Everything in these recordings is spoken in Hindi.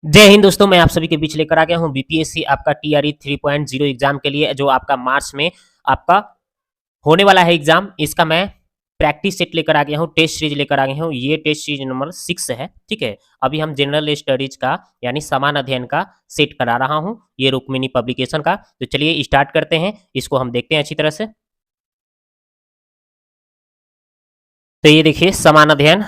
जय हिंद दोस्तों, मैं आप सभी के बीच लेकर आ गया हूं बीपीएससी आपका टीआरई 3.0 एग्जाम के लिए, जो आपका मार्च में आपका होने वाला है एग्जाम। इसका मैं प्रैक्टिस सेट लेकर आ गया हूं, टेस्ट सीरीज लेकर आ गया हूं। ये टेस्ट सीरीज नंबर 6 है, ठीक है। अभी हम जनरल स्टडीज का यानी समान अध्ययन का सेट करा रहा हूं, ये रुक्मिणी पब्लिकेशन का। तो चलिए स्टार्ट करते हैं, इसको हम देखते हैं अच्छी तरह से। तो ये देखिए समान अध्ययन,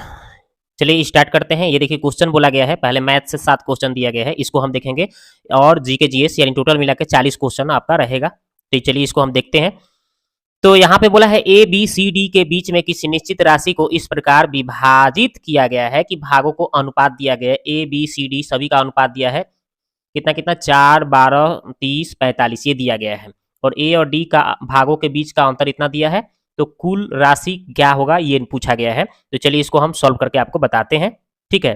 चलिए स्टार्ट करते हैं। ये देखिए क्वेश्चन बोला गया है, पहले मैथ से 7 क्वेश्चन दिया गया है, इसको हम देखेंगे। और जीके जीएस यानी टोटल मिला के 40 क्वेश्चन आपका रहेगा। तो चलिए इसको हम देखते हैं। तो यहाँ पे बोला है ए बी सी डी के बीच में किसी निश्चित राशि को इस प्रकार विभाजित किया गया है कि भागों को अनुपात दिया गया है। ए बी सी डी सभी का अनुपात दिया है, कितना कितना 4, 12, 30, 45 ये दिया गया है। और ए और डी का भागों के बीच का अंतर इतना दिया है। तो कुल राशि क्या होगा ये पूछा गया है। तो चलिए इसको हम सॉल्व करके आपको बताते हैं, ठीक है।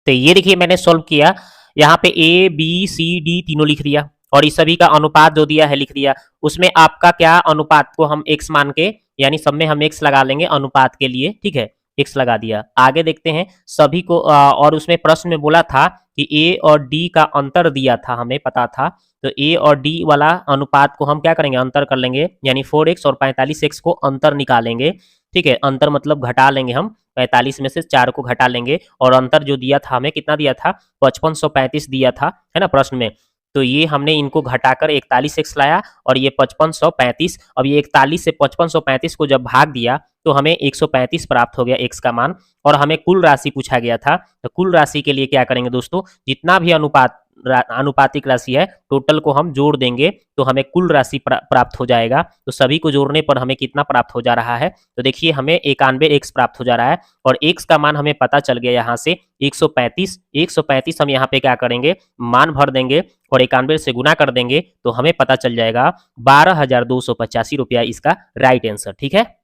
तो ये देखिए मैंने सॉल्व किया, यहाँ पे ए बी सी डी तीनों लिख दिया और इस सभी का अनुपात जो दिया है लिख दिया। उसमें आपका क्या अनुपात को हम x मान के, यानी सब में हम x लगा लेंगे अनुपात के लिए, ठीक है। x लगा दिया। आगे देखते हैं सभी को और उसमें प्रश्न में बोला था कि ए और डी का अंतर दिया था, हमें पता था। तो ए और डी वाला अनुपात को हम क्या करेंगे, अंतर कर लेंगे, यानी 4x और 45x को अंतर निकालेंगे, ठीक है। अंतर मतलब घटा लेंगे हम, 45 में से 4 को घटा लेंगे। और अंतर जो दिया था हमें कितना दिया था, 5535 दिया था, है ना प्रश्न में। तो ये हमने इनको घटाकर 41x लाया और ये 5535। अब ये 41 से 5535 को जब भाग दिया तो हमें 135 प्राप्त हो गया x का मान। और हमें कुल राशि पूछा गया था, तो कुल राशि के लिए क्या करेंगे दोस्तों, जितना भी अनुपातिक राशि है टोटल को हम जोड़ देंगे तो हमें कुल राशि प्राप्त हो जाएगा। तो सभी को जोड़ने पर हमें कितना प्राप्त हो जा रहा है, तो देखिए हमें 91x प्राप्त हो जा रहा है। और x का मान हमें पता चल गया यहाँ से 135 हम यहाँ पे क्या करेंगे, मान भर देंगे और 91 से गुना कर देंगे तो हमें पता चल जाएगा 12,285 रुपया इसका राइट आंसर, ठीक है।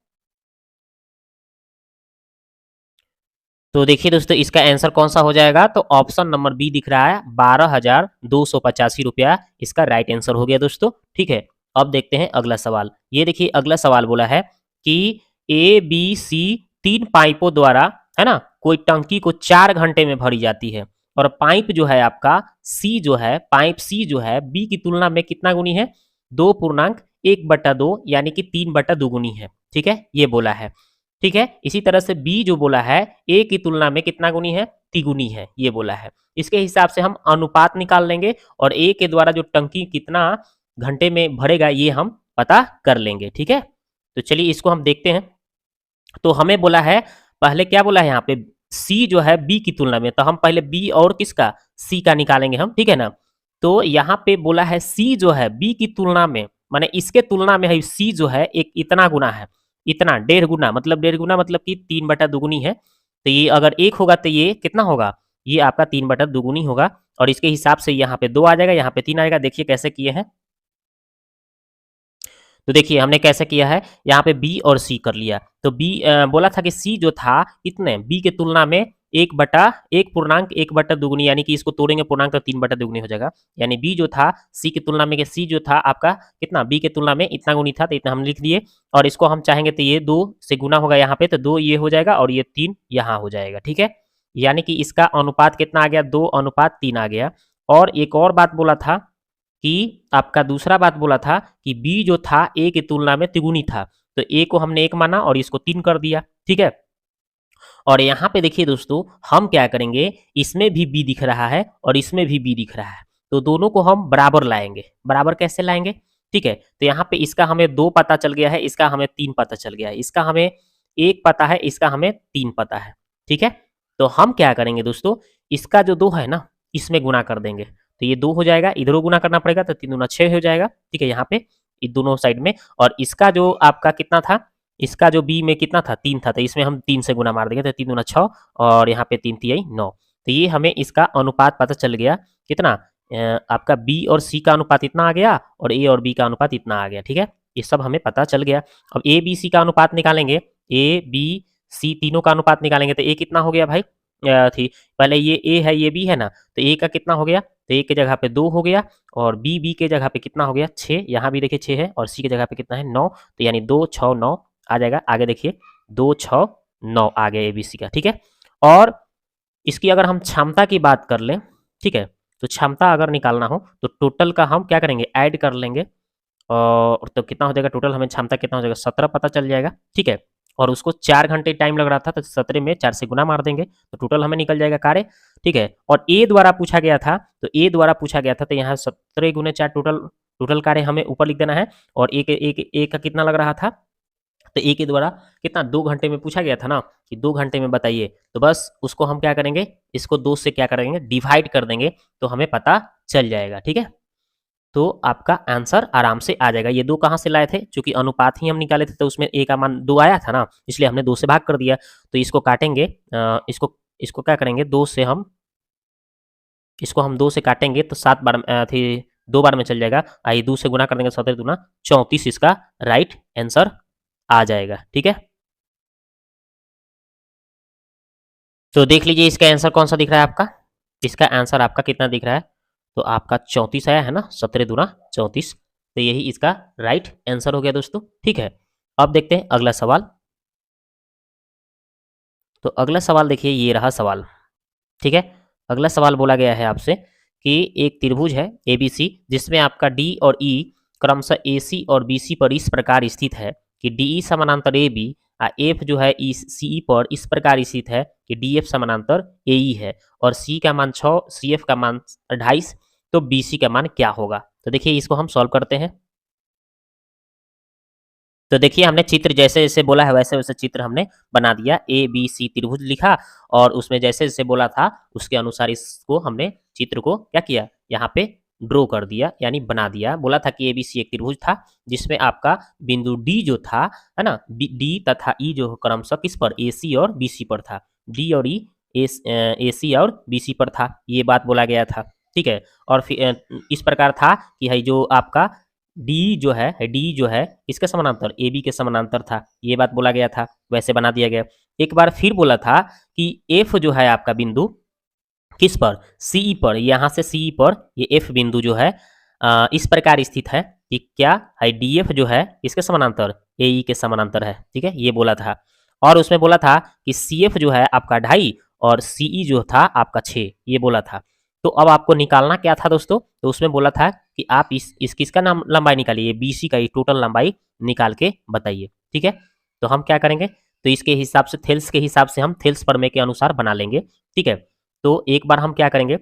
तो देखिए दोस्तों इसका आंसर कौन सा हो जाएगा, तो ऑप्शन नंबर बी दिख रहा है, 12,285 रुपया इसका राइट आंसर हो गया दोस्तों, ठीक है। अब देखते हैं अगला सवाल। ये देखिए अगला सवाल बोला है कि ए बी सी 3 पाइपों द्वारा, है ना, कोई टंकी को 4 घंटे में भरी जाती है। और पाइप जो है आपका सी जो है, पाइप सी जो है बी की तुलना में कितना गुनी है, 2.1/2 यानी कि 3/2 गुनी है, ठीक है, ये बोला है, ठीक है। इसी तरह से बी जो बोला है ए की तुलना में कितना गुनी है, तिगुनी है, ये बोला है। इसके हिसाब से हम अनुपात निकाल लेंगे और ए के द्वारा जो टंकी कितना घंटे में भरेगा ये हम पता कर लेंगे, ठीक है। तो चलिए इसको हम देखते हैं। तो हमें बोला है, पहले क्या बोला है यहाँ पे, सी जो है बी की तुलना में, तो हम पहले बी और किसका, सी का निकालेंगे हम, ठीक है ना। तो यहाँ पे बोला है सी जो है बी की तुलना में, माने इसके तुलना में है सी जो है एक इतना गुना है, इतना 1.5 गुना, मतलब 1.5 गुना मतलब कि 3/2 है। तो ये अगर 1 होगा तो ये कितना होगा, ये आपका 3/2 होगा। और इसके हिसाब से यहाँ पे 2 आ जाएगा, यहाँ पे 3 आएगा। देखिए कैसे किए हैं, तो देखिए हमने कैसे किया है, यहाँ पे बी और सी कर लिया। तो बी बोला था कि सी जो था कितने, बी के तुलना में 1/1 यानी कि इसको तोड़ेंगे पूर्णांक तो 3/2 हो जाएगा। यानी बी जो था सी की तुलना में, सी जो था आपका कितना, बी के तुलना में इतना गुनी था, तो इतना हम लिख दिए। और इसको हम चाहेंगे तो ये 2 से गुना होगा यहाँ पे, तो 2 ये हो जाएगा और ये 3 यहाँ हो जाएगा, ठीक है। यानी कि इसका अनुपात कितना आ गया, 2:3 आ गया। और एक और बात बोला था कि आपका दूसरा बात बोला था कि बी जो था ए की तुलना में तिगुनी था। तो ए को हमने 1 माना और इसको 3 कर दिया, ठीक है। और यहाँ पे देखिए दोस्तों हम क्या करेंगे, इसमें भी बी दिख रहा है और इसमें भी बी दिख रहा है, तो दोनों को हम बराबर लाएंगे। बराबर कैसे लाएंगे, ठीक है। तो यहाँ पे इसका हमें 2 पता चल गया है, इसका हमें 3 पता चल गया है, इसका हमें 1 पता है, इसका हमें 3 पता है, ठीक है। तो हम क्या करेंगे दोस्तों, इसका जो 2 है ना इसमें गुना कर देंगे, तो ये 2 हो जाएगा, इधरों गुना करना पड़ेगा, तो 3 दूना 6 हो जाएगा, ठीक है, यहाँ पे दोनों साइड में। और इसका जो आपका कितना था, इसका जो बी में कितना था, 3 था, तो इसमें हम 3 से गुना मार देंगे, तो 3 दूना 6 और यहाँ पे 3 तिहाई 9। तो ये हमें इसका अनुपात पता चल गया कितना, आपका बी और सी का अनुपात इतना आ गया और ए और बी का अनुपात इतना आ गया, ठीक है। ये सब हमें पता चल गया। अब ए बी सी का अनुपात निकालेंगे, ए बी सी तीनों का अनुपात निकालेंगे, तो ए कितना हो गया भाई, थी पहले ये ए है ये बी है ना, तो ए का कितना हो गया, तो ए के जगह पे 2 हो गया और बी के जगह पे कितना हो गया 6, यहाँ भी देखिए 6 है और सी के जगह पे कितना है 9, तो यानी 2 6 9 आ जाएगा। आगे देखिए 2 6 9 आ गया एबीसी का, ठीक है। और इसकी अगर हम क्षमता की बात कर लें, ठीक है, तो क्षमता अगर निकालना हो तो टोटल का हम क्या करेंगे, ऐड कर लेंगे। और तो कितना हो जाएगा टोटल, हमें क्षमता कितना हो जाएगा 17 पता चल जाएगा, ठीक है। और उसको 4 घंटे टाइम लग रहा था, तो 17 में 4 से गुना मार देंगे तो टोटल हमें निकल जाएगा कार्य, ठीक है। और ए द्वारा पूछा गया था, तो ए द्वारा पूछा गया था, तो यहाँ 17 गुने 4 टोटल टोटल कार्य हमें ऊपर लिख देना है। और एक का कितना लग रहा था, तो ए के द्वारा कितना 2 घंटे में पूछा गया था ना, कि 2 घंटे में बताइए, तो बस उसको हम क्या करेंगे, इसको 2 से क्या करेंगे, डिवाइड कर देंगे, तो हमें पता चल जाएगा, ठीक है। तो आपका आंसर आराम से आ जाएगा। ये 2 कहाँ से लाए थे, चूंकि अनुपात ही हम निकाले थे, तो उसमें ए का मान 2 आया था ना, इसलिए हमने 2 से भाग कर दिया। तो इसको काटेंगे, इसको इसको क्या करेंगे, 2 से हम इसको हम 2 से काटेंगे तो 7 बार थी 2 बार में चल जाएगा। आइए 2 से गुना कर देंगे, 17 दूना 34, इसका राइट आंसर आ जाएगा, ठीक है। तो देख लीजिए इसका आंसर कौन सा दिख रहा है आपका, इसका आंसर आपका कितना दिख रहा है, तो आपका 34 आया है ना, 17 दूना 34, तो यही इसका राइट आंसर हो गया दोस्तों, ठीक है। अब देखते हैं अगला सवाल। तो अगला सवाल देखिए, ये रहा सवाल, ठीक है। अगला सवाल बोला गया है आपसे कि एक त्रिभुज है एबीसी, जिसमें आपका डी और ई क्रमशः एसी और बीसी पर इस प्रकार स्थित है कि डीई समानांतर ए बी, एफ जो है इस सी पर इस प्रकार स्थित है कि डी एफ समानांतर ए ई है, और सी का मान 6, सी एफ का मान 28, तो बी सी का मान क्या होगा। तो देखिए इसको हम सॉल्व करते हैं। तो देखिए हमने चित्र जैसे जैसे बोला है वैसे वैसे चित्र हमने बना दिया, ए बी सी त्रिभुज लिखा, और उसमें जैसे जैसे बोला था उसके अनुसार इसको हमने चित्र को क्या किया, यहाँ पे ड्रॉ कर दिया, यानी बना दिया। बोला था कि ए बी सी एक त्रिभुज था, जिसमें आपका बिंदु डी जो था, है ना, डी तथा ई जो क्रमशः किस पर, ए सी और बी सी पर था, डी और ई ए सी और बी सी पर था, ये बात बोला गया था, ठीक है। और फिर इस प्रकार था कि है जो आपका डी जो है इसके समानांतर ए बी के समानांतर था, ये बात बोला गया था, वैसे बना दिया गया। एक बार फिर बोला था कि एफ जो है आपका बिंदु किस पर, सीई पर, यहाँ से सीई पर ये एफ बिंदु जो है इस प्रकार स्थित है कि क्या है, डी एफ जो है इसके समानांतर ए ई के समानांतर है, ठीक है, ये बोला था। और उसमें बोला था कि सी एफ जो है आपका 2.5 और सीई जो था आपका 6, ये बोला था। तो अब आपको निकालना क्या था दोस्तों, तो उसमें बोला था कि आप इस किसका नाम लंबाई निकालिए, बीसी का टोटल लंबाई निकाल के बताइए, ठीक है। तो हम क्या करेंगे, तो इसके हिसाब से थेल्स के हिसाब से हम थेल्स प्रमेय के अनुसार बना लेंगे, ठीक है। तो एक बार हम क्या करेंगे,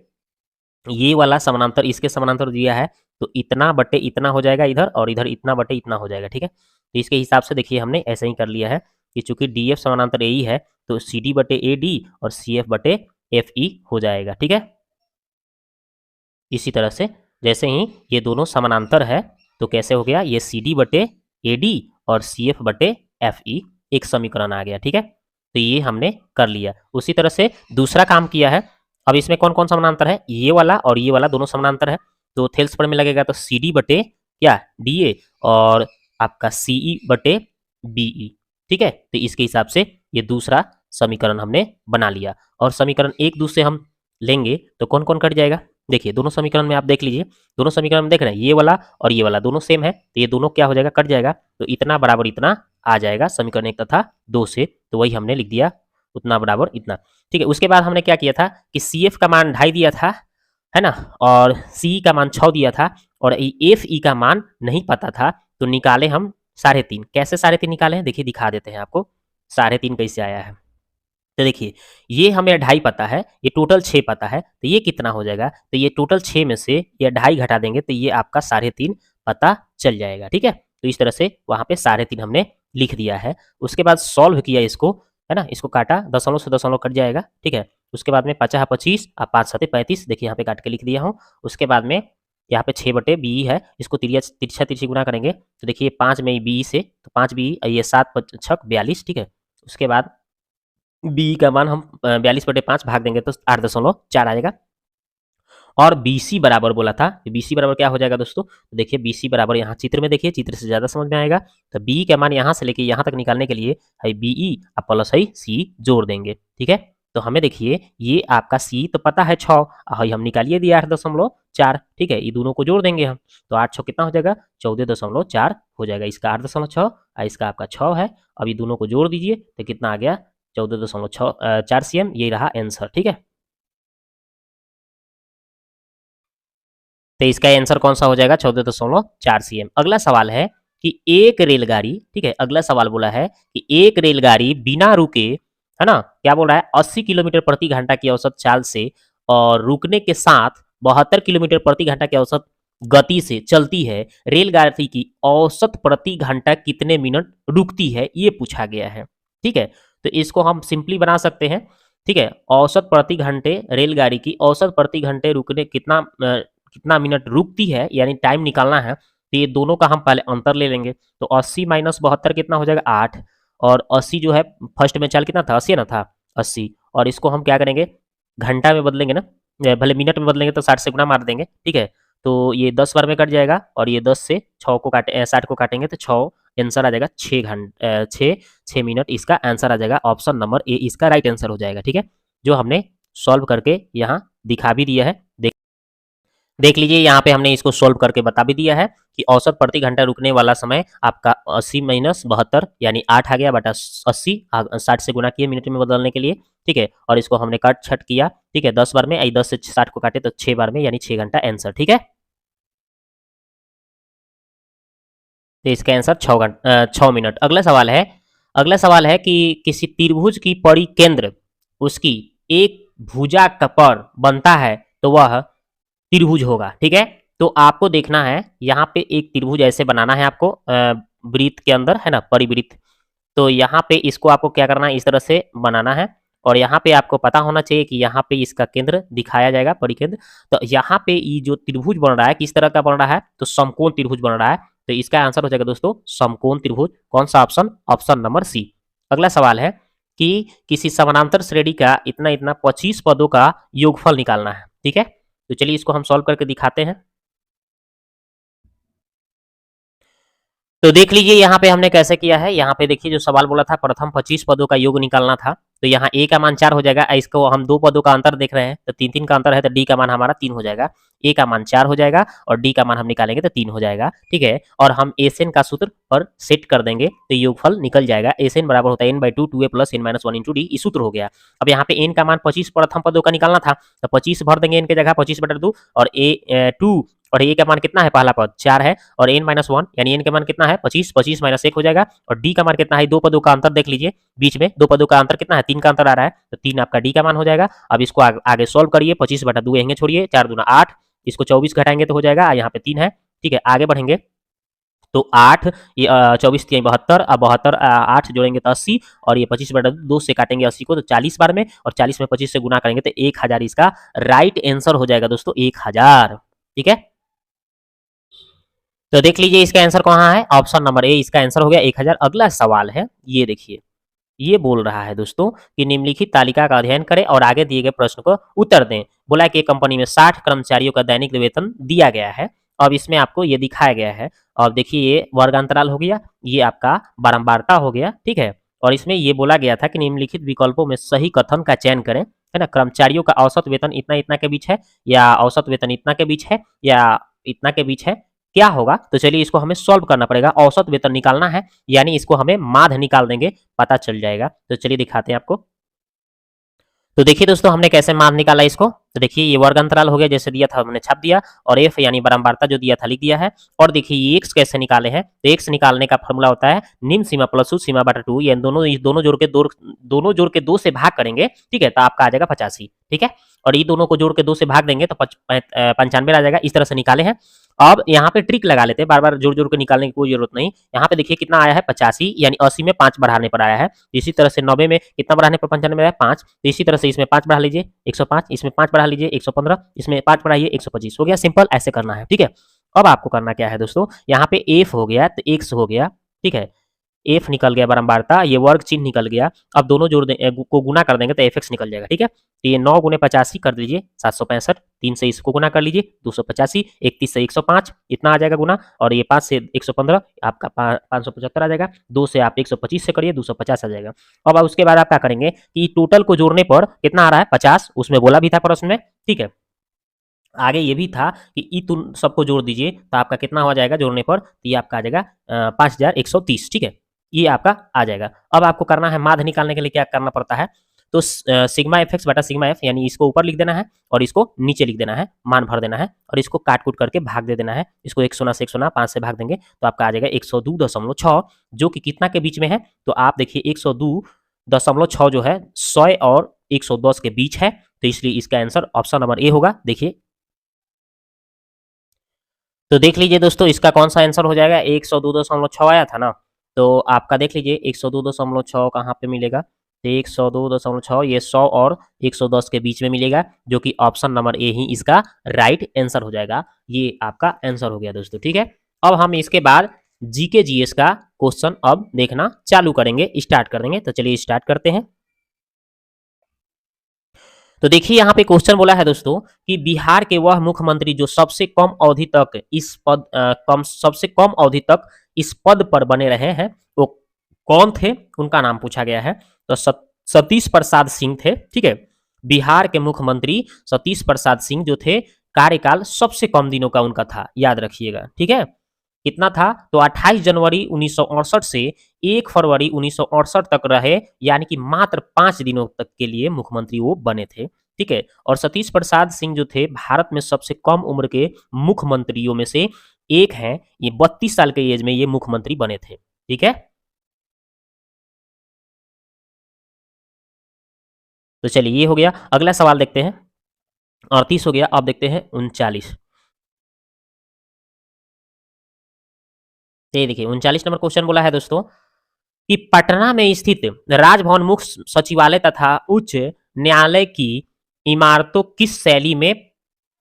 ये वाला समानांतर इसके समानांतर दिया है, तो इतना बटे इतना हो जाएगा इधर, और इधर इतना बटे इतना हो जाएगा, ठीक है। तो इसके हिसाब से देखिए हमने ऐसे ही कर लिया है कि चूंकि डी एफ समानांतर ए ई है, तो सी डी बटे ए डी और सी एफ बटे एफ ई हो जाएगा, ठीक है। इसी तरह से जैसे ही ये दोनों समानांतर है, तो कैसे हो गया, ये सी डी बटे ए डी और सी एफ बटे एफ ई एक समीकरण आ गया, ठीक है। तो ये हमने कर लिया। उसी तरह से दूसरा काम किया है। अब इसमें कौन कौन समानांतर है, ये वाला और ये वाला दोनों समानांतर है, तो थेल्स पर में लगेगा तो सी डी बटे क्या डी ए और आपका सी ई बटे बी ई, ठीक है। तो इसके हिसाब से ये दूसरा समीकरण हमने बना लिया। और समीकरण एक दूसरे हम लेंगे तो कौन कौन कट जाएगा, देखिए दोनों समीकरण में आप देख लीजिए, दोनों समीकरण में देख रहे हैं ये वाला और ये वाला दोनों सेम है, तो ये दोनों क्या हो जाएगा, कट जाएगा, तो इतना बराबर इतना आ जाएगा समीकरण 1 तथा 2 से, तो वही हमने लिख दिया, उतना बराबर इतना, ठीक है। उसके बाद हमने क्या किया था कि सी एफ का मान 2.5 दिया था, है ना, और सी का मान 6 दिया था, और एफ ई का मान नहीं पता था, तो निकाले हम 3.5। कैसे 3.5 निकाले हैं, देखिए दिखा देते हैं आपको 3.5 कैसे आया है। तो देखिए ये हमें 2.5 पता है, ये टोटल 6 पता है, तो ये कितना हो जाएगा, तो ये टोटल 6 में से ये 2.5 घटा देंगे, तो ये आपका 3.5 पता चल जाएगा, ठीक है। तो इस तरह से वहाँ पे 3.5 हमने लिख दिया है। उसके बाद सॉल्व किया इसको, है ना, इसको काटा, दशमलव से दशमलव कट जाएगा, ठीक है। उसके बाद में 50 25 और 5 7 35, देखिए यहाँ पे काट के लिख दिया हूँ। उसके बाद में यहाँ पे 6 बटे बी है, इसको तिरछा तिरछी गुना करेंगे, तो देखिए 5 में बी से, तो 5 बी, ये 7 6 42, ठीक है। उसके बाद बी का मान हम 42/5 भाग देंगे तो 8.4 आएगा। और बीसी बराबर बोला था, बीसी बराबर क्या हो जाएगा दोस्तों, तो देखिए बीसी बराबर यहाँ चित्र में देखिए, चित्र से ज्यादा समझ में आएगा, तो बी का मान यहाँ से लेके यहाँ तक निकालने के लिए है बीई प्लस है सी जोड़ देंगे, ठीक है। तो हमें देखिए ये आपका सी तो पता है 6, हम निकालिए दिया 8.4, ठीक है, ये दोनों को जोड़ देंगे हम, तो 8 6 कितना हो जाएगा, 14.4 हो जाएगा। इसका 8.6 और इसका आपका 6 है। अब ये दोनों को जोड़ दीजिए तो कितना आ गया, 14.4 cm, ये रहा आंसर, ठीक है। तो इसका आंसर कौन सा हो जाएगा 14.4 cm। अगला सवाल है कि एक रेलगाड़ी, ठीक है, अगला सवाल बोला है कि एक रेलगाड़ी बिना रुके, है ना, क्या बोल रहा है, 80 किलोमीटर प्रति घंटा की औसत चाल से और रुकने के साथ 72 किलोमीटर प्रति घंटा की औसत गति से चलती है, रेलगाड़ी की औसत प्रति घंटा कितने मिनट रुकती है, ये पूछा गया है। ठीक है, तो इसको हम सिंपली बना सकते हैं। ठीक है, औसत प्रति घंटे, रेलगाड़ी की औसत प्रति घंटे रुकने कितना मिनट रुकती है, यानी टाइम निकालना है। तो ये दोनों का हम पहले अंतर ले लेंगे। तो 80 माइनस 72 कितना हो जाएगा 8, और 80 जो है फर्स्ट में चाल कितना था 80 ना था 80, और इसको हम क्या करेंगे घंटा में बदलेंगे ना, भले मिनट में बदलेंगे तो 60 से गुना मार देंगे। ठीक है, तो ये 10 बार में कट जाएगा और ये 10 से 6 को काटे 60 को काटेंगे तो 6 आंसर आ जाएगा 6 घंटे 6 मिनट इसका आंसर आ जाएगा। ऑप्शन नंबर ए इसका राइट आंसर हो जाएगा। ठीक है, जो हमने सॉल्व करके यहाँ दिखा भी दिया है। देख लीजिए, यहाँ पे हमने इसको सोल्व करके बता भी दिया है कि औसत प्रति घंटा रुकने वाला समय आपका 80 माइनस 72 यानी 8 आ गया बटा 80, 60 से गुना किए मिनट में बदलने के लिए। ठीक है, और इसको हमने कट छट किया। ठीक है, 10 बार में 10 से 60 को काटे तो 6 बार में यानी 6 घंटा आंसर। ठीक है, तो इसका आंसर 6 मिनट। अगला सवाल है कि किसी त्रिभुज की परिकेंद्र उसकी एक भुजा पर बनता है तो वह त्रिभुज होगा। ठीक है, तो आपको देखना है यहाँ पे एक त्रिभुज ऐसे बनाना है आपको वृत्त के अंदर, है ना, परिवृत्त। तो यहाँ पे इसको आपको क्या करना है, इस तरह से बनाना है, और यहाँ पे आपको पता होना चाहिए कि यहाँ पे इसका केंद्र दिखाया जाएगा, परिकेंद्र। तो यहाँ पे ये जो त्रिभुज बन रहा है किस तरह का बन रहा है, तो समकोण त्रिभुज बन रहा है। तो इसका आंसर हो जाएगा दोस्तों समकोण त्रिभुज। कौन सा ऑप्शन, ऑप्शन नंबर सी। अगला सवाल है कि किसी समानांतर श्रेणी का इतना इतना 25 पदों का योगफल निकालना है। ठीक है, तो चलिए इसको हम सॉल्व करके दिखाते हैं। तो देख लीजिए यहाँ पे हमने कैसे किया है। यहाँ पे देखिए जो सवाल बोला था प्रथम 25 पदों का योग निकालना था, तो यहाँ ए का मान 4 हो जाएगा। इसको हम 2 पदों का अंतर देख रहे हैं तो 3 का अंतर है, तो डी का मान हमारा 3 हो जाएगा। ए का मान 4 हो जाएगा और डी का मान हम निकालेंगे तो 3 हो जाएगा। ठीक है, और हम एसएन का सूत्र पर सेट कर देंगे तो योगफल निकल जाएगा। एसएन बराबर होता है n/2 2a plus n - 1 into D, ये सूत्र हो गया। अब यहाँ पे एन का मान 25 प्रथम पदों का निकालना था, तो 25 भर देंगे एन के जगह 25/2, और ए 2 और ए का मान कितना है, पहला पद 4 है, और n - 1 यानी एन का मान कितना है 25, 25 - 1 हो जाएगा। और डी का मान कितना है, 2 पदों का अंतर देख लीजिए, बीच में 2 पदों का अंतर कितना है 3 का अंतर आ रहा है, तो 3 आपका डी का मान हो जाएगा। अब इसको आगे सोल्व करिए, 25/2 यहीं छोड़िए, 4 दूना 8, इसको 24 घटाएंगे तो हो जाएगा, यहाँ पे 3 है। ठीक है, आगे बढ़ेंगे तो 8 ये 24 3 72, अब 72 8 जोड़ेंगे तो 80, और ये 25/2 से काटेंगे 80 को तो 40 बार में, और 40 में 25 से गुना करेंगे तो 1000 इसका राइट आंसर हो जाएगा दोस्तों, 1000। ठीक है, तो देख लीजिए इसका आंसर कहाँ है, ऑप्शन नंबर ए इसका आंसर हो गया 1000। अगला सवाल है, ये देखिए, ये बोल रहा है दोस्तों कि निम्नलिखित तालिका का अध्ययन करें और आगे दिए गए प्रश्न को उत्तर दें। बोला कि कंपनी में 60 कर्मचारियों का दैनिक वेतन दिया गया है। अब इसमें आपको ये दिखाया गया है, और देखिए ये वर्गांतराल हो गया, ये आपका बारंबारता हो गया। ठीक है, और इसमें ये बोला गया था कि निम्नलिखित विकल्पों में सही कथन का चयन करें, है ना। कर्मचारियों का औसत वेतन इतना इतना के बीच है, या औसत वेतन इतना के बीच है, या इतना के बीच है, क्या होगा। तो चलिए इसको हमें सॉल्व करना पड़ेगा, औसत वेतन निकालना है, यानी इसको हमें माध्य निकाल देंगे, पता चल जाएगा। तो चलिए दिखाते हैं आपको। तो देखिए दोस्तों हमने कैसे मान निकाला इसको, तो देखिए ये वर्ग अंतराल हो गया, जैसे दिया था हमने छाप दिया, और एफ यानी बारंबारता जो दिया था लिख दिया है। और देखिए ये एक्स कैसे निकाले हैं, तो एक्स निकालने का फॉर्मूला होता है निम्न सीमा प्लस उच्च सीमा बटा 2, ये दोनों जोड़ के 2 से भाग करेंगे। ठीक है, तो आपका आ जाएगा 85। ठीक है, और ये दोनों को जोड़ के 2 से भाग देंगे तो 95 आ जाएगा। इस तरह से निकाले हैं। अब यहाँ पे ट्रिक लगा लेते हैं, बार बार जोड़ जोड़ के निकालने की कोई जरूरत नहीं। यहाँ पे देखिए कितना आया है 85, यानी 80 में 5 बढ़ाने पर आया है। इसी तरह से 90 में कितना बढ़ाने पर 95 में आया 5, तो इसी तरह से इसमें 5 बढ़ा लीजिए 105, इसमें 5 बढ़ा लीजिए 115, इसमें 5 बढ़ाइए 125, हो गया सिंपल, ऐसे करना है। ठीक है, अब आपको करना क्या है दोस्तों, यहाँ पे एफ हो गया तो एक्स हो गया। ठीक है, एफ निकल गया बारंबारता, ये वर्ग चिन्ह निकल गया। अब दोनों जोड़ को गुना कर देंगे तो एफ एक्स निकल जाएगा। ठीक है, तो ये 9 गुने 85 कर दीजिए 765, 3 से इसको गुना कर लीजिए 285, 31 से 105 इतना आ जाएगा गुना, और ये 5 से 115 आपका 575 आ जाएगा। 2 से आप 125 से करिए 250 आ जाएगा। अब उसके बाद आप क्या करेंगे कि टोटल को जोड़ने पर कितना आ रहा है 50, उसमें बोला भी था प्रश्न में। ठीक है, आगे ये भी था कि ई तुम सबको जोड़ दीजिए तो आपका कितना हो जाएगा जोड़ने पर, तो ये आपका आ जाएगा 5130। ठीक है, ये आपका आ जाएगा। अब आपको करना है माध्य निकालने के लिए क्या करना पड़ता है, तो सिग्मा एफ एक्स बटा सिग्मा एफ, यानी इसको ऊपर लिख देना है और इसको नीचे लिख देना है, मान भर देना है और इसको काट कूट करके भाग दे देना है। इसको 100 5 से भाग देंगे तो आपका आ जाएगा 102.6, जो कि कितना के बीच में है, तो आप देखिए 102.6 जो है 100 और 110 के बीच है, तो इसलिए इसका आंसर ऑप्शन नंबर ए होगा। देखिए, तो देख लीजिए दोस्तों, इसका कौन सा आंसर हो जाएगा, 102.6 आया था ना, तो आपका देख लीजिए 102.6 कहाँ पे मिलेगा, तो 102.6 ये 100 और 110 के बीच में मिलेगा, जो कि ऑप्शन नंबर ए ही इसका राइट आंसर हो जाएगा। ये आपका आंसर हो गया दोस्तों, ठीक है। अब हम इसके बाद जीके जीएस का क्वेश्चन अब देखना चालू करेंगे, स्टार्ट कर देंगे। तो चलिए स्टार्ट करते हैं। तो देखिए यहाँ पे क्वेश्चन बोला है दोस्तों कि बिहार के वह मुख्यमंत्री जो सबसे कम अवधि तक इस पद सबसे कम अवधि तक इस पद पर बने रहे हैं, वो कौन थे, उनका नाम पूछा गया है। तो सतीश प्रसाद सिंह थे, ठीक है। बिहार के मुख्यमंत्री सतीश प्रसाद सिंह जो थे, कार्यकाल सबसे कम दिनों का उनका था, याद रखिएगा, ठीक है। कितना था, तो 28 जनवरी 1968 से 1 फरवरी 1968 तक रहे, यानी कि मात्र 5 दिनों तक के लिए मुख्यमंत्री वो बने थे, ठीक है। और सतीश प्रसाद सिंह जो थे, भारत में सबसे कम उम्र के मुख्यमंत्रियों में से एक हैं। ये 32 साल के एज में ये मुख्यमंत्री बने थे, ठीक है। तो चलिए ये हो गया। अगला सवाल देखते हैं, 38 हो गया, अब देखते हैं 39। ये देखिए 39 नंबर क्वेश्चन बोला है दोस्तों कि पटना में स्थित राजभवन मुख्य सचिवालय तथा उच्च न्यायालय की इमारतों किस शैली में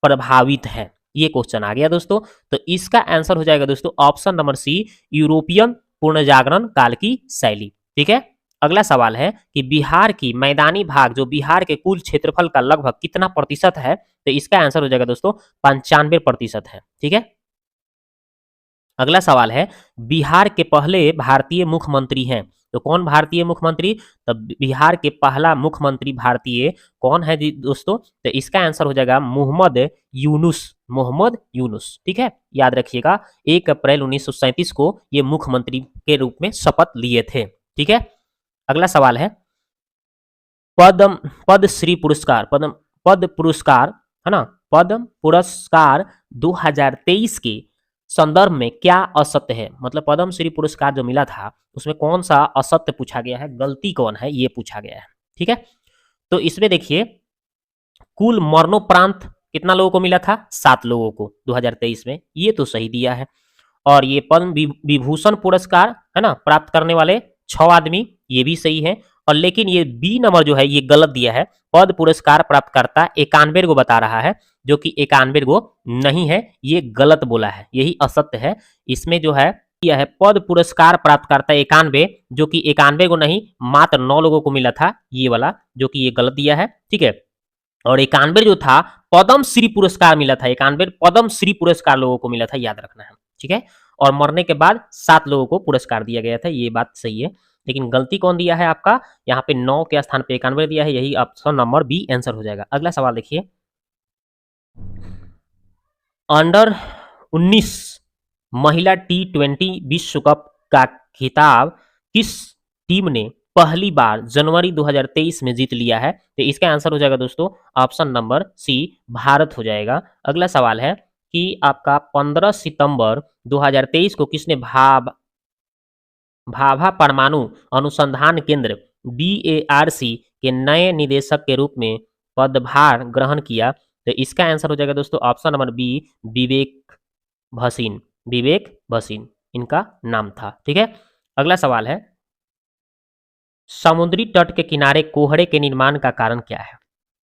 प्रभावित है। ये क्वेश्चन आ गया दोस्तों। तो इसका आंसर हो जाएगा दोस्तों ऑप्शन नंबर सी, यूरोपियन पुनर्जागरण काल की शैली, ठीक है। अगला सवाल है कि बिहार की मैदानी भाग जो बिहार के कुल क्षेत्रफल का लगभग कितना प्रतिशत है, तो इसका आंसर हो जाएगा दोस्तों 95% है, ठीक है। अगला सवाल है, बिहार के पहले भारतीय मुख्यमंत्री हैं, तो कौन भारतीय मुख्यमंत्री, तो बिहार के पहला मुख्यमंत्री भारतीय कौन है जी दोस्तों, तो इसका आंसर हो जाएगा मोहम्मद यूनुस, मोहम्मद यूनुस, ठीक है। याद रखिएगा 1 अप्रैल 1937 को ये मुख्यमंत्री के रूप में शपथ लिए थे, ठीक है। अगला सवाल है, पद्म पद्मश्री पुरस्कार, पद्म पुरस्कार है ना, पद्म पुरस्कार 2023 के संदर्भ में क्या असत्य है, मतलब पद्मश्री पुरस्कार जो मिला था उसमें कौन सा असत्य पूछा गया है, गलती कौन है, ये पूछा गया है, ठीक है। तो इसमें देखिए कुल मरणोपरांत कितना लोगों को मिला था, 7 लोगों को 2023 में, ये तो सही दिया है। और ये पद्म विभूषण पुरस्कार है ना प्राप्त करने वाले 6 आदमी, ये भी सही है। और लेकिन ये बी नंबर जो है ये गलत दिया है, पद पुरस्कार प्राप्तकर्ता 91 को बता रहा है, जो कि 91 को नहीं है, ये गलत बोला है, यही असत्य है। इसमें जो है यह है पद पुरस्कार प्राप्तकर्ता 91, जो कि 91 को नहीं मात्र 9 लोगों को मिला था, ये वाला जो कि ये गलत दिया है, ठीक है। और 91 जो था पद्मश्री पुरस्कार मिला था, 91 पद्मश्री पुरस्कार लोगों को मिला था, याद रखना है, ठीक है। और मरने के बाद 7 लोगों को पुरस्कार दिया गया था, ये बात सही है। लेकिन गलती कौन दिया है आपका, यहाँ पे 9 के स्थान पे 91 दिया है, यही ऑप्शन नंबर बी आंसर हो जाएगा। अगला सवाल देखिए, अंडर 19 महिला T20 विश्व कप का खिताब किस टीम ने पहली बार जनवरी 2023 में जीत लिया है, तो इसका आंसर हो जाएगा दोस्तों ऑप्शन नंबर सी, भारत हो जाएगा। अगला सवाल है कि आपका 15 सितंबर 2023 को किसने भाभा परमाणु अनुसंधान केंद्र BARC के नए निदेशक के रूप में पदभार ग्रहण किया, तो इसका आंसर हो जाएगा दोस्तों ऑप्शन नंबर बी, विवेक भसीन, विवेक भसीन इनका नाम था, ठीक है। अगला सवाल है, समुद्री तट के किनारे कोहरे के निर्माण का कारण क्या है,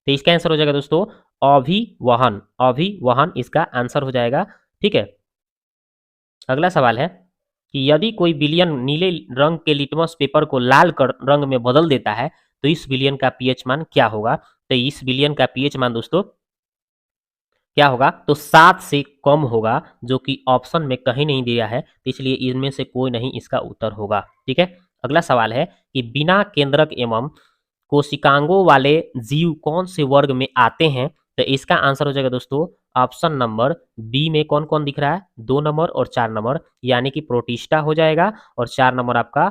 तो इसका आंसर हो जाएगा दोस्तों अभिवहन, अभिवहन इसका आंसर हो जाएगा, ठीक है। अगला सवाल है कि यदि कोई विलयन नीले रंग के लिटमस पेपर को लाल रंग में बदल देता है, तो इस विलयन का पीएच मान क्या होगा, तो इस विलयन का पीएच मान दोस्तों क्या होगा, तो 7 से कम होगा, जो कि ऑप्शन में कहीं नहीं दिया है, तो इसलिए इनमें से कोई नहीं इसका उत्तर होगा, ठीक है। अगला सवाल है कि बिना केंद्रक एवं कोशिकांगों वाले जीव कौन से वर्ग में आते हैं, तो इसका आंसर हो जाएगा दोस्तों ऑप्शन नंबर बी में कौन कौन दिख रहा है, 2 नंबर और 4 नंबर, यानी कि प्रोटिस्टा हो जाएगा, और 4 नंबर आपका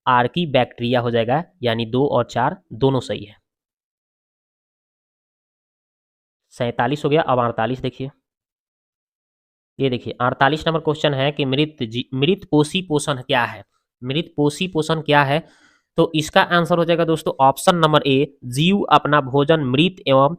आर्की बैक्टीरिया हो जाएगा, यानी 2 और 4 दोनों सही है। 47 हो गया। अब 48 देखिए, ये देखिए 48 नंबर क्वेश्चन है कि मृत पोषी पोषण क्या है। मृत पोषी पोषण क्या है, तो इसका आंसर हो जाएगा दोस्तों ऑप्शन नंबर ए, जीव अपना भोजन मृत एवं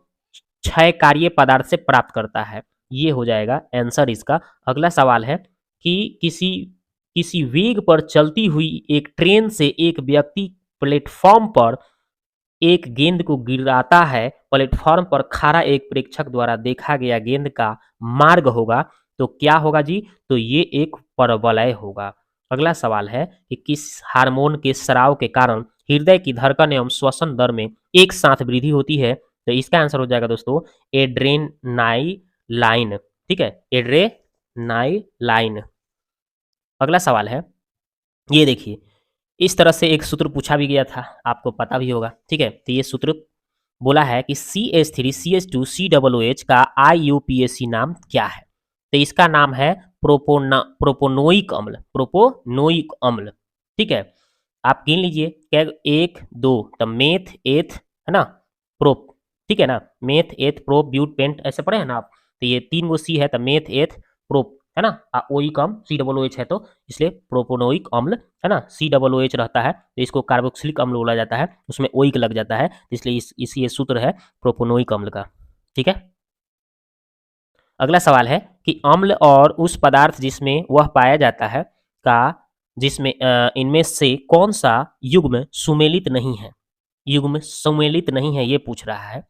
क्षयकार्य पदार्थ से प्राप्त करता है, ये हो जाएगा आंसर इसका। अगला सवाल है कि किसी किसी वेग पर चलती हुई एक ट्रेन से एक व्यक्ति प्लेटफॉर्म पर एक गेंद को गिराता है, प्लेटफॉर्म पर खड़ा एक प्रेक्षक द्वारा देखा गया गेंद का मार्ग होगा, तो क्या होगा जी, तो ये एक परवलय होगा। अगला सवाल है कि किस हार्मोन के स्राव के कारण हृदय की धड़कन एवं श्वसन दर में एक साथ वृद्धि होती है, तो इसका आंसर हो जाएगा दोस्तों एड्रेनालाइन। ठीक है, एड्रेनालाइन। अगला सवाल है, ये देखिए इस तरह से एक सूत्र पूछा भी गया था, आपको पता भी होगा। ठीक है, तो ये सूत्र बोला है कि CH3CH2COOH का IUPAC नाम क्या है, तो इसका नाम है प्रोपोनोइक अम्ल, प्रोपोनोइक अम्ल। ठीक है, आप गिन लीजिए क्या, 1 2, तो मेथ एथ है ना, प्रोप, ठीक है ना, मेथ एथ प्रोप ब्यूट पेंट ऐसे पढ़े हैं ना आप, तो ये 3 गो सी है, तो मेथ एथ प्रोप है ना, ओइक अम्ल COOH है, तो इसलिए प्रोपोनोइक अम्ल है ना, COOH रहता है, तो इसको कार्बोक्सिलिक अम्ल बोला जाता है, उसमें ओइक लग जाता है, इसलिए इसी ये सूत्र है प्रोपोनोइक अम्ल का। ठीक है, अगला सवाल है कि अम्ल और उस पदार्थ जिसमें वह पाया जाता है का, जिसमें इनमें से कौन सा युग्म सुमेलित नहीं है, युग्म सुमेलित नहीं है, ये पूछ रहा है।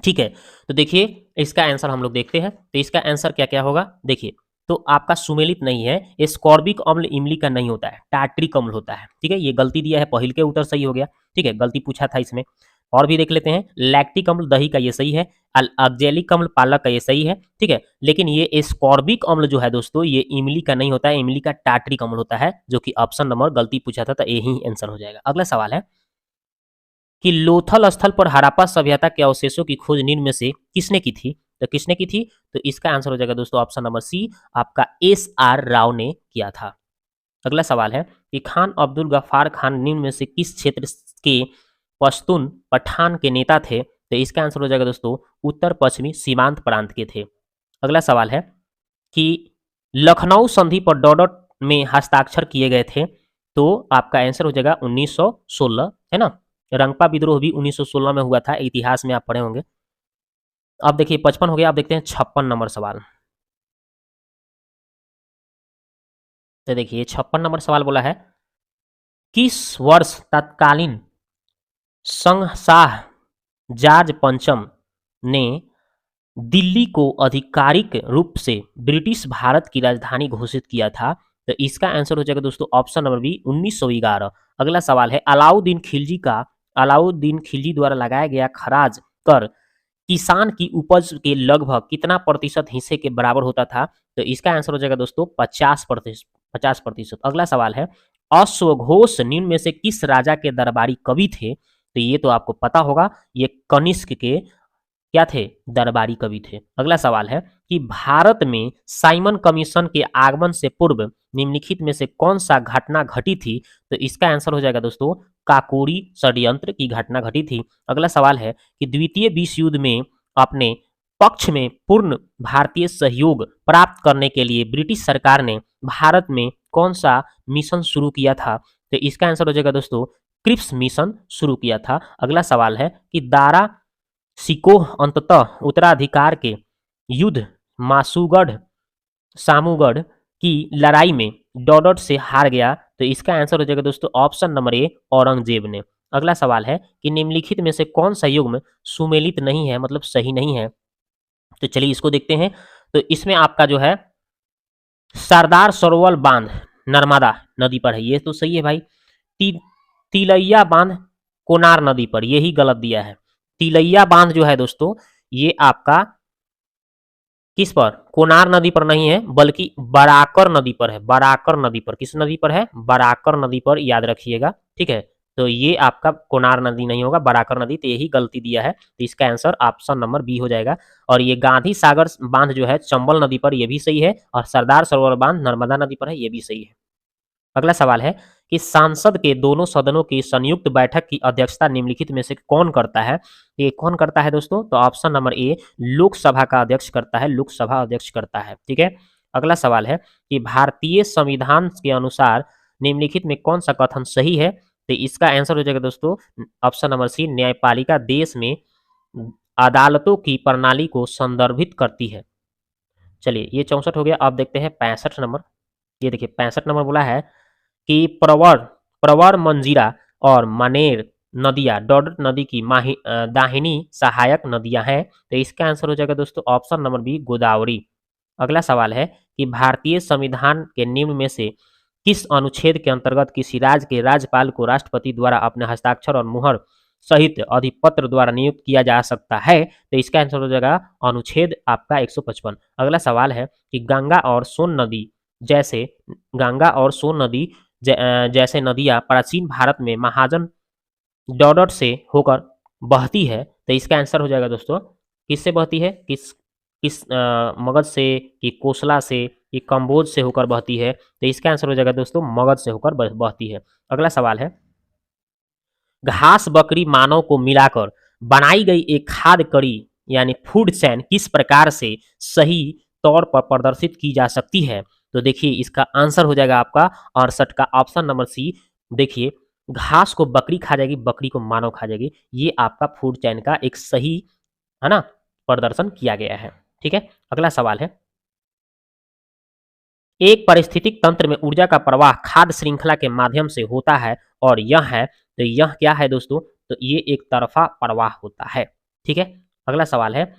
ठीक है, तो देखिए इसका आंसर हम लोग देखते हैं, तो इसका आंसर क्या क्या होगा, देखिए तो आपका सुमेलित नहीं है, एस्कॉर्बिक अम्ल इमली का नहीं होता है, टार्ट्रिक अम्ल होता है। ठीक है, ये गलती दिया है, पहिल के उत्तर सही हो गया। ठीक है, गलती पूछा था इसमें, और भी देख लेते हैं। लैक्टिक अम्ल दही का ये सही है, ऑक्जेलिक अम्ल पालक का ये सही है। ठीक है, लेकिन ये एस्कॉर्बिक अम्ल जो है दोस्तों, ये इमली का नहीं होता है, इमली का टार्ट्रिक अम्ल होता है, जो कि ऑप्शन नंबर गलती पूछा था, तो यही आंसर हो जाएगा। अगला सवाल है कि लोथल स्थल पर हड़प्पा सभ्यता के अवशेषों की खोज निम्न में से किसने की थी, तो किसने की थी, तो इसका आंसर हो जाएगा दोस्तों ऑप्शन नंबर सी, आपका SR राव ने किया था। अगला सवाल है कि खान अब्दुल गफ्फार खान निम्न में से किस क्षेत्र के पश्तून पठान के नेता थे, तो इसका आंसर हो जाएगा दोस्तों उत्तर पश्चिमी सीमांत प्रांत के थे। अगला सवाल है कि लखनऊ संधि पर डॉडट में हस्ताक्षर किए गए थे, तो आपका आंसर हो जाएगा 1916, है ना। रंगपा विद्रोह भी 1916 में हुआ था, इतिहास में आप पढ़े होंगे। अब देखिए 55 हो गया, अब देखते हैं 56 नंबर सवाल। तो देखिए 56 नंबर सवाल बोला है, किस वर्ष तत्कालीन संघशाह जॉर्ज पंचम ने दिल्ली को आधिकारिक रूप से ब्रिटिश भारत की राजधानी घोषित किया था, तो इसका आंसर हो जाएगा दोस्तों ऑप्शन नंबर बी 1911। अगला सवाल है, अलाउद्दीन खिलजी द्वारा लगाया गया खराज कर किसान की उपज के लगभग कितना प्रतिशत हिस्से के बराबर होता था, तो इसका आंसर हो जाएगा दोस्तों 50%। अगला सवाल है, अश्वघोष निम्न में से किस राजा के दरबारी कवि थे, तो ये तो आपको पता होगा, ये कनिष्क के क्या थे, दरबारी कवि थे। अगला सवाल है कि भारत में साइमन कमीशन के आगमन से पूर्व निम्नलिखित में से कौन सा घटना घटी थी, तो इसका आंसर हो जाएगा दोस्तों काकोरी षड्यंत्र की घटना घटी थी। अगला सवाल है कि द्वितीय विश्व युद्ध में अपने पक्ष में पूर्ण भारतीय सहयोग प्राप्त करने के लिए ब्रिटिश सरकार ने भारत में कौन सा मिशन शुरू किया था, तो इसका आंसर हो जाएगा दोस्तों क्रिप्स मिशन शुरू किया था। अगला सवाल है कि दारा सिकोह अंततः उत्तराधिकार के युद्ध सामूगढ़ की लड़ाई में डॉडट से हार गया, तो इसका आंसर हो जाएगा दोस्तों ऑप्शन नंबर ए औरंगजेब ने। अगला सवाल है कि निम्नलिखित में से कौन सा युग्म सुमेलित नहीं है, मतलब सही नहीं है, तो चलिए इसको देखते हैं। तो इसमें आपका जो है सरदार सरोवर बांध नर्मदा नदी पर है, ये तो सही है भाई। तिलैया बांध कोनार नदी पर, यही गलत दिया है। तिलैया बांध जो है दोस्तों, ये आपका किस पर, कोनार नदी पर नहीं है, बल्कि बराकर नदी पर है। बराकर नदी पर, किस नदी पर है, बराकर नदी पर, याद रखिएगा। ठीक है, तो ये आपका कोनार नदी नहीं होगा, बराकर नदी, तो यही गलती दिया है, तो इसका आंसर ऑप्शन नंबर बी हो जाएगा। और ये गांधी सागर बांध जो है चंबल नदी पर, ये भी सही है, और सरदार सरोवर बांध नर्मदा नदी पर है, ये भी सही है। अगला सवाल है कि सांसद के दोनों सदनों की संयुक्त बैठक की अध्यक्षता निम्नलिखित में से कौन करता है? ये कौन करता है दोस्तों? तो ऑप्शन नंबर ए लोकसभा का अध्यक्ष करता है, लोकसभा अध्यक्ष करता है। ठीक है। अगला सवाल है कि भारतीय संविधान के अनुसार निम्नलिखित में कौन सा कथन सही है? तो इसका आंसर हो जाएगा दोस्तों ऑप्शन नंबर सी, न्यायपालिका देश में अदालतों की प्रणाली को संदर्भित करती है। चलिए ये 64 हो गया। अब देखते हैं 65 नंबर। ये देखिए 65 नंबर बोला है कि प्रवर मंजीरा और मनेर नदियां डॉडर नदी की दाहिनी सहायक नदियां हैं। तो इसका आंसर हो जाएगा दोस्तों ऑप्शन नंबर बी, गोदावरी। अगला सवाल है कि भारतीय संविधान के निम्न में से किस अनुच्छेद के अंतर्गत किसी राज्य के राज्यपाल को राष्ट्रपति द्वारा अपने हस्ताक्षर और मुहर सहित अधिपत्र द्वारा नियुक्त किया जा सकता है? तो इसका आंसर हो जाएगा अनुच्छेद आपका 155। अगला सवाल है कि गंगा और सोन नदी जैसे नदियां प्राचीन भारत में महाजन डॉडर से होकर बहती है। तो इसका आंसर हो जाएगा दोस्तों किससे बहती है? किस किस मगध से, कि कोसला से, कि कंबोज से होकर बहती है? तो इसका आंसर हो जाएगा दोस्तों मगध से होकर बहती है। अगला सवाल है घास बकरी मानव को मिलाकर बनाई गई एक खाद्य कड़ी यानी फूड चैन किस प्रकार से सही तौर पर प्रदर्शित की जा सकती है? तो देखिए इसका आंसर हो जाएगा आपका 68 का ऑप्शन नंबर सी। देखिए घास को बकरी खा जाएगी, बकरी को मानव खा जाएगी। ये आपका फूड चैन का एक सही है ना प्रदर्शन किया गया है। ठीक है। अगला सवाल है एक पारिस्थितिक तंत्र में ऊर्जा का प्रवाह खाद्य श्रृंखला के माध्यम से होता है और यह है, तो यह क्या है दोस्तों? तो ये एक तरफा प्रवाह होता है। ठीक है। अगला सवाल है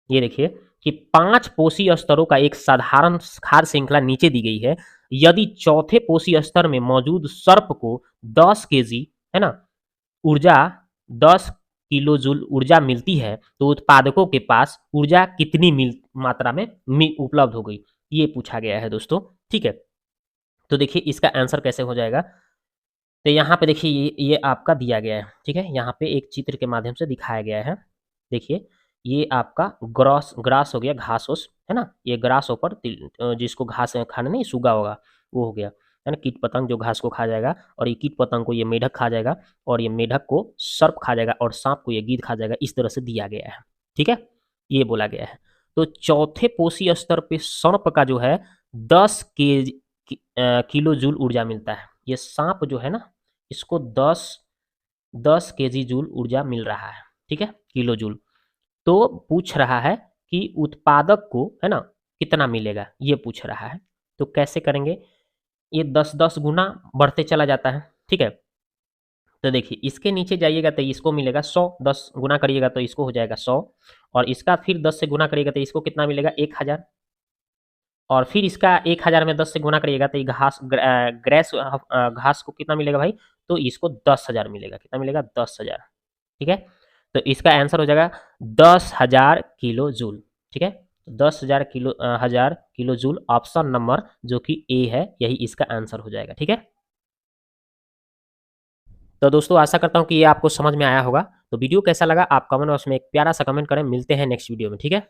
ये देखिए कि 5 पोषी स्तरों का एक साधारण खाद्य श्रृंखला नीचे दी गई है। यदि चौथे पोषी स्तर में मौजूद सर्प को 10 केजी है ना ऊर्जा 10 किलो जूल ऊर्जा मिलती है तो उत्पादकों के पास ऊर्जा कितनी मात्रा में उपलब्ध हो गई, ये पूछा गया है दोस्तों। ठीक है। तो देखिए इसका आंसर कैसे हो जाएगा? तो यहाँ पे देखिए ये आपका दिया गया है। ठीक है। यहाँ पे एक चित्र के माध्यम से दिखाया गया है। देखिए ये आपका ग्रास हो गया, घास ओस है ना, ये ग्रास ऊपर जिसको घास खाने नहीं सूगा होगा वो हो गया है ना, कीट पतंग जो घास को खा जाएगा, और ये कीट पतंग को ये मेढक खा जाएगा, और ये मेढक को सर्प खा जाएगा, और सांप को ये गीद खा जाएगा। इस तरह से दिया गया है। ठीक है। ये बोला गया है। तो चौथे पोषी स्तर पे सर्प का जो है 10 किलो जूल ऊर्जा मिलता है। ये सांप जो है ना इसको 10 केजी जूल ऊर्जा मिल रहा है। ठीक है, किलो जूल। तो पूछ रहा है कि उत्पादक को है ना कितना मिलेगा, ये पूछ रहा है। तो कैसे करेंगे? ये 10-10 गुना बढ़ते चला जाता है। ठीक है। तो देखिए इसके नीचे जाइएगा तो इसको मिलेगा 100, 10 गुना करिएगा तो इसको हो जाएगा 100, और इसका फिर 10 से गुना करिएगा तो इसको कितना मिलेगा 1000, और फिर इसका 1000 में 10 से गुना करिएगा तो ये घास को कितना मिलेगा भाई? तो इसको 10,000 मिलेगा। कितना मिलेगा? 10,000। ठीक है। तो इसका आंसर हो जाएगा 10,000 किलो जूल। ठीक है। 10,000 किलो जूल ऑप्शन नंबर जो कि ए है, यही इसका आंसर हो जाएगा। ठीक है। तो दोस्तों आशा करता हूँ कि ये आपको समझ में आया होगा। तो वीडियो कैसा लगा आप कमेंट बॉक्स में एक प्यारा सा कमेंट करें। मिलते हैं नेक्स्ट वीडियो में। ठीक है।